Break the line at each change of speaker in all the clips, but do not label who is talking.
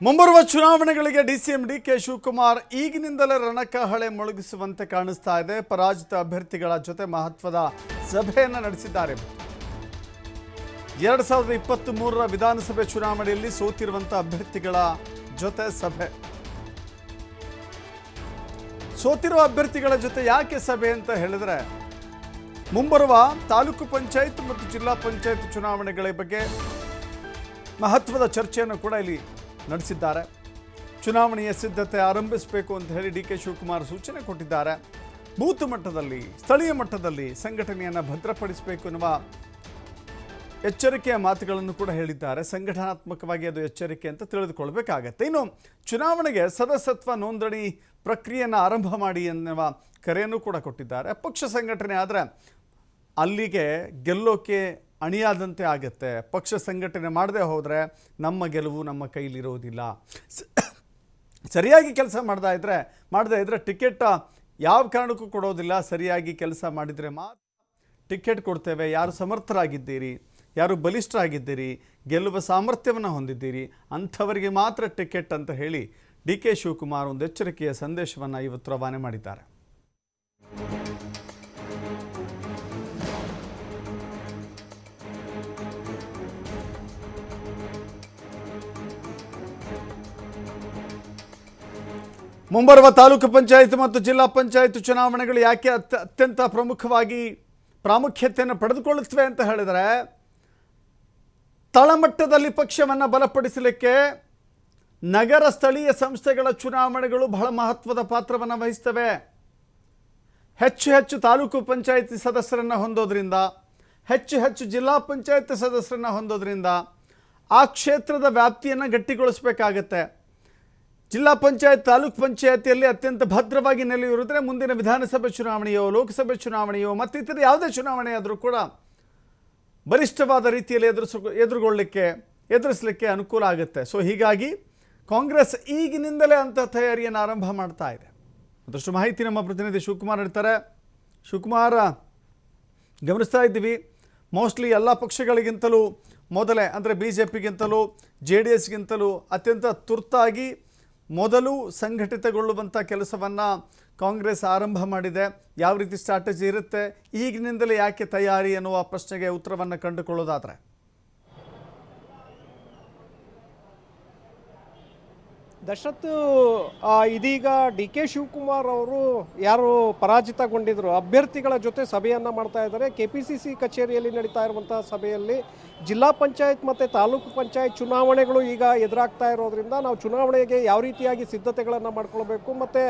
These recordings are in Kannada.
ಮುಂಬರುವ ಚುನಾವಣೆಗಳಿಗೆ ಡಿಸಿಎಂ ಡಿಕೆ ಶಿವಕುಮಾರ್ ಈಗಿನಿಂದಲೇ ರಣಕಹಳೆ ಮೊಳಗಿಸುವಂತೆ ಕಾಣಿಸ್ತಾ ಇದೆ. ಪರಾಜಿತ ಅಭ್ಯರ್ಥಿಗಳ ಜೊತೆ ಮಹತ್ವದ ಸಭೆಯನ್ನು ನಡೆಸಿದ್ದಾರೆ. 2023ರ ವಿಧಾನಸಭೆ ಚುನಾವಣೆಯಲ್ಲಿ ಸೋತಿರುವಂತ ಅಭ್ಯರ್ಥಿಗಳ ಜೊತೆ ಸಭೆ. ಸೋತಿರುವ ಅಭ್ಯರ್ಥಿಗಳ ಜೊತೆ ಯಾಕೆ ಸಭೆ ಅಂತ ಹೇಳಿದ್ರೆ, ಮುಂಬರುವ ತಾಲೂಕು ಪಂಚಾಯತ್ ಮತ್ತು ಜಿಲ್ಲಾ ಪಂಚಾಯತ್ ಚುನಾವಣೆಗಳ ಬಗ್ಗೆ ಮಹತ್ವದ ಚರ್ಚೆಯನ್ನು ಕೂಡ ಇಲ್ಲಿ ನಡೆಸಿದ್ದಾರೆ. ಚುನಾವಣೆಯ ಸಿದ್ಧತೆ ಆರಂಭಿಸಬೇಕು ಅಂತ ಹೇಳಿ ಡಿಕೆ ಶಿವಕುಮಾರ್ ಸೂಚನೆ ಕೊಟ್ಟಿದ್ದಾರೆ. ಬೂತ್ ಮಟ್ಟದಲ್ಲಿ, ಸ್ಥಳೀಯ ಮಟ್ಟದಲ್ಲಿ ಸಂಘಟನೆಯನ್ನು ಭದ್ರಪಡಿಸಬೇಕು ಎನ್ನುವ ಎಚ್ಚರಿಕೆಯ ಮಾತುಗಳನ್ನು ಕೂಡ ಹೇಳಿದ್ದಾರೆ. ಸಂಘಟನಾತ್ಮಕವಾಗಿ ಅದು ಎಚ್ಚರಿಕೆ ಅಂತ ತಿಳಿದುಕೊಳ್ಬೇಕಾಗತ್ತೆ. ಇನ್ನು ಚುನಾವಣೆಗೆ ಸದಸ್ಯತ್ವ ನೋಂದಣಿ ಪ್ರಕ್ರಿಯೆಯನ್ನು ಆರಂಭ ಮಾಡಿ ಎನ್ನುವ ಕರೆಯನ್ನು ಕೂಡ ಕೊಟ್ಟಿದ್ದಾರೆ. ಪಕ್ಷ ಸಂಘಟನೆ ಆದರೆ ಅಲ್ಲಿಗೆ ಗೆಲ್ಲೋಕೆ ಅಣಿಯಾದಂತೆ ಆಗುತ್ತೆ. ಪಕ್ಷ ಸಂಘಟನೆ ಮಾಡದೆ ಹೋದರೆ ನಮ್ಮ ಗೆಲುವು ನಮ್ಮ ಕೈಲಿರೋದಿಲ್ಲ. ಸರಿಯಾಗಿ ಕೆಲಸ ಮಾಡದೇ ಇದ್ದರೆ ಟಿಕೆಟ್ ಯಾವ ಕಾರಣಕ್ಕೂ ಕೊಡೋದಿಲ್ಲ. ಸರಿಯಾಗಿ ಕೆಲಸ ಮಾಡಿದರೆ ಮಾತ್ರ ಟಿಕೆಟ್ ಕೊಡ್ತೇವೆ. ಯಾರು ಸಮರ್ಥರಾಗಿದ್ದೀರಿ, ಯಾರು ಬಲಿಷ್ಠರಾಗಿದ್ದೀರಿ, ಗೆಲ್ಲುವ ಸಾಮರ್ಥ್ಯವನ್ನು ಹೊಂದಿದ್ದೀರಿ, ಅಂಥವರಿಗೆ ಮಾತ್ರ ಟಿಕೆಟ್ ಅಂತ ಹೇಳಿ ಡಿಕೆ ಶಿವಕುಮಾರ್ ಒಂದು ಎಚ್ಚರಿಕೆಯ ಸಂದೇಶವನ್ನು ಇವತ್ತು ರವಾನೆ ಮಾಡಿದ್ದಾರೆ. ಮುಂಬರುವ ತಾಲೂಕು ಪಂಚಾಯತ್ ಮತ್ತು ಜಿಲ್ಲಾ ಪಂಚಾಯತ್ ಚುನಾವಣೆಗಳು ಯಾಕೆ ಅತ್ಯಂತ ಪ್ರಮುಖವಾಗಿ ಪ್ರಾಮುಖ್ಯತೆಯನ್ನು ಪಡೆದುಕೊಳ್ಳುತ್ತವೆ ಅಂತ ಹೇಳಿದರೆ, ತಳಮಟ್ಟದಲ್ಲಿ ಪಕ್ಷವನ್ನು ಬಲಪಡಿಸಲಿಕ್ಕೆ ನಗರ ಸ್ಥಳೀಯ ಸಂಸ್ಥೆಗಳ ಚುನಾವಣೆಗಳು ಬಹಳ ಮಹತ್ವದ ಪಾತ್ರವನ್ನು ವಹಿಸ್ತವೆ. ಹೆಚ್ಚು ತಾಲೂಕು ಪಂಚಾಯತಿ ಸದಸ್ಯರನ್ನು ಹೊಂದೋದ್ರಿಂದ, ಹೆಚ್ಚು ಜಿಲ್ಲಾ ಪಂಚಾಯತ್ ಸದಸ್ಯರನ್ನು ಹೊಂದೋದ್ರಿಂದ ಆ ಕ್ಷೇತ್ರದ ವ್ಯಾಪ್ತಿಯನ್ನು ಗಟ್ಟಿಗೊಳಿಸಬೇಕಾಗತ್ತೆ. ಜಿಲ್ಲಾ ಪಂಚಾಯತ್, ತಾಲೂಕು ಪಂಚಾಯತಿಯಲ್ಲಿ ಅತ್ಯಂತ ಭದ್ರವಾಗಿ ನೆಲೆಯೂರಿದ್ರೆ ಮುಂದಿನ ವಿಧಾನಸಭೆ ಚುನಾವಣೆಯೋ, ಲೋಕಸಭೆ ಚುನಾವಣೆಯೋ ಮತ್ತಿತರ ಯಾವುದೇ ಚುನಾವಣೆ ಆದರೂ ಕೂಡ ಬಲಿಷ್ಠವಾದ ರೀತಿಯಲ್ಲಿ ಎದುರಿಸಲಿಕ್ಕೆ ಅನುಕೂಲ ಆಗುತ್ತೆ. ಸೊ ಹೀಗಾಗಿ ಕಾಂಗ್ರೆಸ್ ಈಗಿನಿಂದಲೇ ಅಂಥ ತಯಾರಿಯನ್ನು ಆರಂಭ ಮಾಡ್ತಾ ಇದೆ. ಮತ್ತಷ್ಟು ಮಾಹಿತಿ ನಮ್ಮ ಪ್ರತಿನಿಧಿ ಶಿವಕುಮಾರ್ ಹೇಳ್ತಾರೆ. ಶಿವಕುಮಾರ್, ಗಮನಿಸ್ತಾ ಇದ್ದೀವಿ ಮೋಸ್ಟ್ಲಿ ಎಲ್ಲ ಪಕ್ಷಗಳಿಗಿಂತಲೂ ಮೊದಲೇ, ಅಂದರೆ BJPಗಿಂತಲೂ JDSಗಿಂತಲೂ ಅತ್ಯಂತ ತುರ್ತಾಗಿ ಮೊದಲು ಸಂಘಟಿತಗೊಳ್ಳುವಂಥ ಕೆಲಸವನ್ನು ಕಾಂಗ್ರೆಸ್ ಆರಂಭ ಮಾಡಿದೆ. ಯಾವ ರೀತಿ ಸ್ಟ್ರಾಟಜಿ ಇರುತ್ತೆ, ಈಗಿನಿಂದಲೇ ಯಾಕೆ ತಯಾರಿ ಎನ್ನುವ ಪ್ರಶ್ನೆಗೆ ಉತ್ತರವನ್ನು ಕಂಡುಕೊಳ್ಳೋದಾದರೆ,
ದಶರಥ್, ಇದೀಗ ಡಿ.ಕೆ. ಶಿವಕುಮಾರ್ ಅವರು ಯಾರು ಪರಾಜಿತಗೊಂಡಿದ್ರು ಅಭ್ಯರ್ಥಿಗಳ ಜೊತೆ ಸಭೆಯನ್ನು ಮಾಡ್ತಾ ಇದ್ದಾರೆ. KPCC ಕಚೇರಿಯಲ್ಲಿ ನಡೀತಾ ಇರುವಂತಹ ಸಭೆಯಲ್ಲಿ ಜಿಲ್ಲಾ ಪಂಚಾಯತ್ ಮತ್ತು ತಾಲೂಕು ಪಂಚಾಯತ್ ಚುನಾವಣೆಗಳು ಈಗ ಎದುರಾಗ್ತಾ ಇರೋದ್ರಿಂದ ನಾವು ಚುನಾವಣೆಗೆ ಯಾವ ರೀತಿಯಾಗಿ ಸಿದ್ಧತೆಗಳನ್ನು ಮಾಡ್ಕೊಳ್ಬೇಕು ಮತ್ತು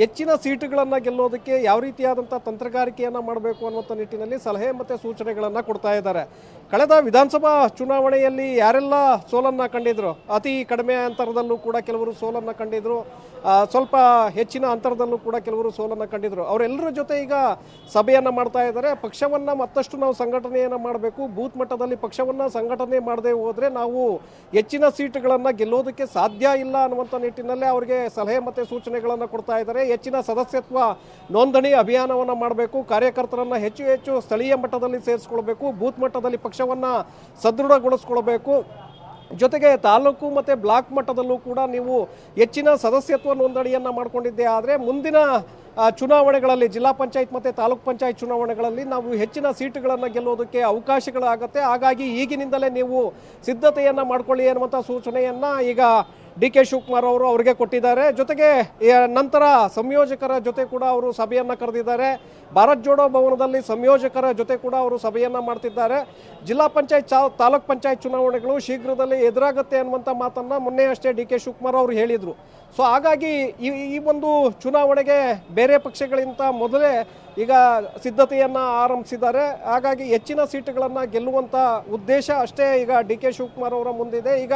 ಹೆಚ್ಚಿನ ಸೀಟುಗಳನ್ನು ಗೆಲ್ಲೋದಕ್ಕೆ ಯಾವ ರೀತಿಯಾದಂಥ ತಂತ್ರಗಾರಿಕೆಯನ್ನು ಮಾಡಬೇಕು ಅನ್ನುವಂಥ ನಿಟ್ಟಿನಲ್ಲಿ ಸಲಹೆ ಮತ್ತು ಸೂಚನೆಗಳನ್ನು ಕೊಡ್ತಾ ಇದ್ದಾರೆ. ಕಳೆದ ವಿಧಾನಸಭಾ ಚುನಾವಣೆಯಲ್ಲಿ ಯಾರೆಲ್ಲ ಸೋಲನ್ನು ಕಂಡಿದ್ರು, ಅತಿ ಕಡಿಮೆ ಅಂತರದಲ್ಲೂ ಕೂಡ ಕೆಲವರು ಸೋಲನ್ನು ಕಂಡಿದ್ರು, ಸ್ವಲ್ಪ ಹೆಚ್ಚಿನ ಅಂತರದಲ್ಲೂ ಕೂಡ ಕೆಲವರು ಸೋಲನ್ನು ಕಂಡಿದ್ರು. ಅವರೆಲ್ಲರ ಜೊತೆ ಈಗ ಸಭೆಯನ್ನು ಮಾಡ್ತಾ ಇದ್ದಾರೆ. ಪಕ್ಷವನ್ನು ಮತ್ತಷ್ಟು ನಾವು ಸಂಘಟನೆಯನ್ನು ಮಾಡಬೇಕು. ಬೂತ್ ಮಟ್ಟದಲ್ಲಿ ಪಕ್ಷವನ್ನು ಸಂಘಟನೆ ಮಾಡದೆ ಹೋದರೆ ನಾವು ಹೆಚ್ಚಿನ ಸೀಟುಗಳನ್ನು ಗೆಲ್ಲೋದಕ್ಕೆ ಸಾಧ್ಯ ಇಲ್ಲ ಅನ್ನುವಂಥ ನಿಟ್ಟಿನಲ್ಲೇ ಅವರಿಗೆ ಸಲಹೆ ಮತ್ತು ಸೂಚನೆಗಳನ್ನು ಕೊಡ್ತಾ ಇದ್ದಾರೆ. ಹೆಚ್ಚಿನ ಸದಸ್ಯತ್ವ ನೋಂದಣಿ ಅಭಿಯಾನವನ್ನು ಮಾಡಬೇಕು. ಕಾರ್ಯಕರ್ತರನ್ನು ಹೆಚ್ಚು ಸ್ಥಳೀಯ ಮಟ್ಟದಲ್ಲಿ ಸೇರಿಸ್ಕೊಳ್ಬೇಕು. ಬೂತ್ ಮಟ್ಟದಲ್ಲಿ ಪಕ್ಷವನ್ನು ಸದೃಢಗೊಳಿಸ್ಕೊಳ್ಬೇಕು. ಜೊತೆಗೆ ತಾಲೂಕು ಮತ್ತು ಬ್ಲಾಕ್ ಮಟ್ಟದಲ್ಲೂ ಕೂಡ ನೀವು ಹೆಚ್ಚಿನ ಸದಸ್ಯತ್ವ ನೋಂದಣಿಯನ್ನು ಮಾಡಿಕೊಂಡಿದ್ದೇ ಆದರೆ ಮುಂದಿನ ಚುನಾವಣೆಗಳಲ್ಲಿ, ಜಿಲ್ಲಾ ಪಂಚಾಯತ್ ಮತ್ತು ತಾಲೂಕು ಪಂಚಾಯತ್ ಚುನಾವಣೆಗಳಲ್ಲಿ ನಾವು ಹೆಚ್ಚಿನ ಸೀಟುಗಳನ್ನು ಗೆಲ್ಲೋದಕ್ಕೆ ಅವಕಾಶಗಳಾಗುತ್ತೆ. ಹಾಗಾಗಿ ಈಗಿನಿಂದಲೇ ನೀವು ಸಿದ್ಧತೆಯನ್ನು ಮಾಡಿಕೊಳ್ಳಿ ಅನ್ನುವಂಥ ಸೂಚನೆಯನ್ನು ಈಗ ಡಿ.ಕೆ. ಶಿವಕುಮಾರ್ ಅವರು ಅವರಿಗೆ ಕೊಟ್ಟಿದ್ದಾರೆ. ಜೊತೆಗೆ ನಂತರ ಸಂಯೋಜಕರ ಜೊತೆ ಕೂಡ ಅವರು ಸಭೆಯನ್ನು ಕರೆದಿದ್ದಾರೆ. ಭಾರತ್ ಜೋಡೋ ಭವನದಲ್ಲಿ ಸಂಯೋಜಕರ ಜೊತೆ ಕೂಡ ಅವರು ಸಭೆಯನ್ನು ಮಾಡ್ತಿದ್ದಾರೆ. ಜಿಲ್ಲಾ ಪಂಚಾಯತ್, ತಾಲೂಕ್ ಪಂಚಾಯತ್ ಚುನಾವಣೆಗಳು ಶೀಘ್ರದಲ್ಲೇ ಎದುರಾಗುತ್ತೆ ಅನ್ನುವಂಥ ಮಾತನ್ನು ಮೊನ್ನೆ ಅಷ್ಟೇ ಡಿ.ಕೆ. ಶಿವಕುಮಾರ್ ಅವರು ಹೇಳಿದರು. ಸೊ ಹಾಗಾಗಿ ಈ ಒಂದು ಚುನಾವಣೆಗೆ ಬೇರೆ ಪಕ್ಷಗಳಿಗಿಂತ ಮೊದಲೇ ಈಗ ಸಿದ್ಧತೆಯನ್ನು ಆರಂಭಿಸಿದ್ದಾರೆ. ಹಾಗಾಗಿ ಹೆಚ್ಚಿನ ಸೀಟುಗಳನ್ನು ಗೆಲ್ಲುವಂಥ ಉದ್ದೇಶ ಅಷ್ಟೇ ಈಗ ಡಿ.ಕೆ. ಶಿವಕುಮಾರ್ ಅವರ ಮುಂದಿದೆ. ಈಗ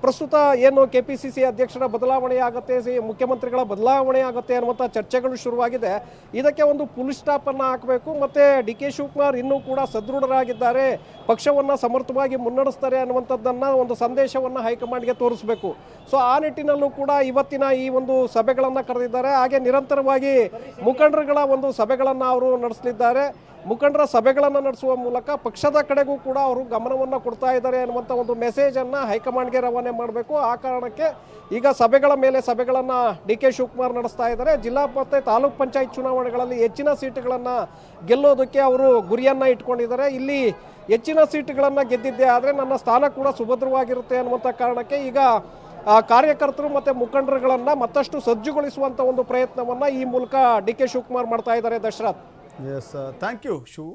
ಪ್ರಸ್ತುತ ಏನು KPCC ಅಧ್ಯಕ್ಷರ ಬದಲಾವಣೆ ಆಗುತ್ತೆ, ಮುಖ್ಯಮಂತ್ರಿಗಳ ಬದಲಾವಣೆ ಆಗುತ್ತೆ ಅನ್ನುವಂಥ ಚರ್ಚೆಗಳು ಶುರುವಾಗಿದೆ. ಇದಕ್ಕೆ ಒಂದು ಫುಲ್ ಸ್ಟಾಪನ್ನು ಹಾಕಬೇಕು. ಮತ್ತು ಡಿ.ಕೆ. ಶಿವಕುಮಾರ್ ಇನ್ನೂ ಕೂಡ ಸದೃಢರಾಗಿದ್ದಾರೆ, ಪಕ್ಷವನ್ನು ಸಮರ್ಥವಾಗಿ ಮುನ್ನಡೆಸ್ತಾರೆ ಅನ್ನುವಂಥದ್ದನ್ನು ಒಂದು ಸಂದೇಶವನ್ನು ಹೈಕಮಾಂಡ್ಗೆ ತೋರಿಸಬೇಕು. ಸೊ ಆ ನಿಟ್ಟಿನಲ್ಲೂ ಕೂಡ ಇವತ್ತಿನ ಈ ಒಂದು ಸಭೆಗಳನ್ನು ಕರೆದಿದ್ದಾರೆ. ಹಾಗೆ ನಿರಂತರವಾಗಿ ಮುಖಂಡರುಗಳ ಒಂದು ಸಭೆಗಳನ್ನು ಅವರು ನಡೆಸಲಿದ್ದಾರೆ. ಮುಖಂಡರ ಸಭೆಗಳನ್ನು ನಡೆಸುವ ಮೂಲಕ ಪಕ್ಷದ ಕಡೆಗೂ ಕೂಡ ಅವರು ಗಮನವನ್ನು ಕೊಡ್ತಾ ಇದ್ದಾರೆ ಅನ್ನುವಂಥ ಒಂದು ಮೆಸೇಜನ್ನು ಹೈಕಮಾಂಡ್ಗೆ ರವಾನೆ ಚುನಾವಣೆ ಮಾಡಬೇಕು. ಆ ಕಾರಣಕ್ಕೆ ಈಗ ಸಭೆಗಳ ಮೇಲೆ ಸಭೆಗಳನ್ನು ಡಿ ಕೆ ಶಿವಕುಮಾರ್ ನಡೆಸ್ತಾ ಇದ್ದಾರೆ. ಜಿಲ್ಲಾ ಮತ್ತು ತಾಲೂಕ್ ಪಂಚಾಯತ್ ಚುನಾವಣೆಗಳಲ್ಲಿ ಹೆಚ್ಚಿನ ಸೀಟುಗಳನ್ನು ಗೆಲ್ಲೋದಕ್ಕೆ ಅವರು ಗುರಿಯನ್ನು ಇಟ್ಕೊಂಡಿದ್ದಾರೆ. ಇಲ್ಲಿ ಹೆಚ್ಚಿನ ಸೀಟುಗಳನ್ನು ಗೆದ್ದಿದ್ದೆ ಆದರೆ ನನ್ನ ಸ್ಥಾನ ಕೂಡ ಸುಭದ್ರವಾಗಿರುತ್ತೆ ಅನ್ನುವಂಥ ಕಾರಣಕ್ಕೆ ಈಗ ಕಾರ್ಯಕರ್ತರು ಮತ್ತು ಮುಖಂಡರುಗಳನ್ನು ಮತ್ತಷ್ಟು ಸಜ್ಜುಗೊಳಿಸುವಂಥ ಒಂದು ಪ್ರಯತ್ನವನ್ನು ಈ ಮೂಲಕ ಡಿ ಕೆ ಶಿವಕುಮಾರ್ ಮಾಡ್ತಾ ಇದ್ದಾರೆ. Dasharath.
Yes, thank you Shivu.